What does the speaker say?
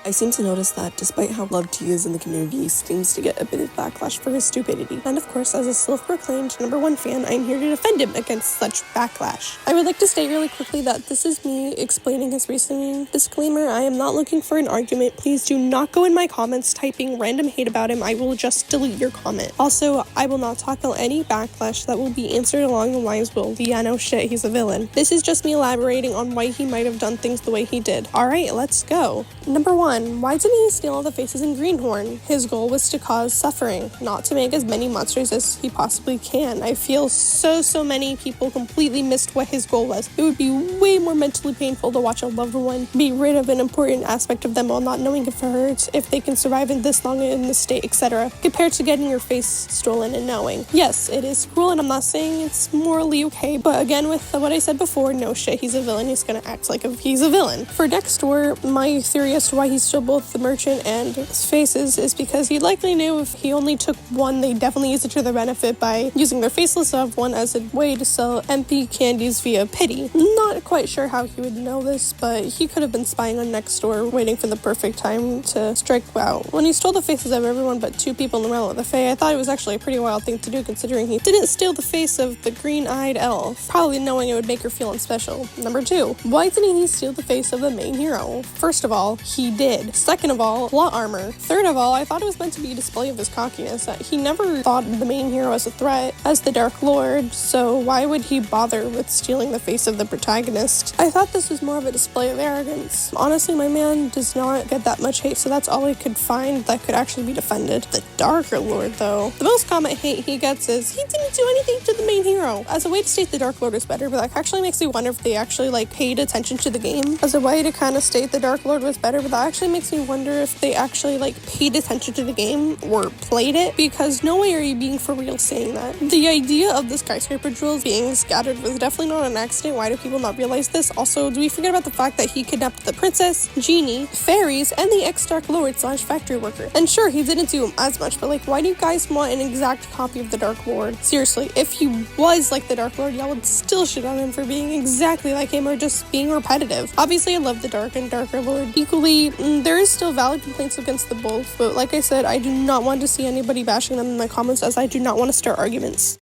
I seem to notice that despite how loved he is in the community, he seems to get a bit of backlash for his stupidity. And of course, as a self-proclaimed #1 fan, I'm here to defend him against such backlash. I would like to state really quickly that this is me explaining his reasoning. Disclaimer, I am not looking for an argument. Please do not go in my comments typing random hate about him. I will just delete your comment. Also, I will not tackle any backlash that will be answered along the lines, well, yeah, no shit, he's a villain. This is just me elaborating on why he might have done things the way he did. Alright, let's go. #1. Why didn't he steal all the faces in Greenhorn? His goal was to cause suffering, not to make as many monsters as he possibly can. I feel so many people completely missed what his goal was. It would be way more mentally painful to watch a loved one be rid of an important aspect of them while not knowing if it hurts, if they can survive in this long in this state, etc., compared to getting your face stolen and knowing. Yes, it is cruel, and I'm not saying it's morally okay, but again, with what I said before, no shit, he's a villain. He's gonna act like he's a villain. For next door, my theory as to why he stole both the merchant and his faces is because he likely knew if he only took one, they definitely use it to their benefit by using their faceless loved one as a way to sell empty candies via pity. Not quite sure how he would know this, but he could have been spying on next door, waiting for the perfect time to strike out. When he stole the faces of everyone but 2 people in the realm of the Fae, I thought it was actually a pretty wild thing to do considering he didn't steal the face of the green-eyed elf, probably knowing it would make her feel unspecial. #2. Why didn't he steal the face of the main hero? First of all, he did. Second of all, plot armor. Third of all, I thought it was meant to be a display of his cockiness. He never thought the main hero as a threat, as the Dark Lord, so why would he bother with stealing the face of the protagonist? I thought this was more of a display of arrogance. Honestly, my man does not get that much hate, so that's all I could find that could actually be defended. The Darker Lord, though. The most common hate he gets is, he didn't do anything to the main hero. As a way to state the Dark Lord is better, but that actually makes me wonder if they actually, paid attention to the game. As a way to kind of state the Dark Lord was better, but that actually makes me wonder if they actually, paid attention to the game or played it, because no way are you being for real saying that. The idea of the skyscraper jewels being scattered was definitely not an accident. Why do people not realize this? Also, do we forget about the fact that he kidnapped the princess, genie, fairies, and the ex-Dark Lord / factory worker? And sure, he didn't do as much, but why do you guys want an exact copy of the Dark Lord? Seriously, if he was like the Dark Lord, y'all would still shit on him for being exactly like him or just being repetitive. Obviously, I love the Dark and Darker Lord equally. There is still valid complaints against the both, but like I said, I do not want to see anybody bashing them in my comments, as I do not want to start arguments.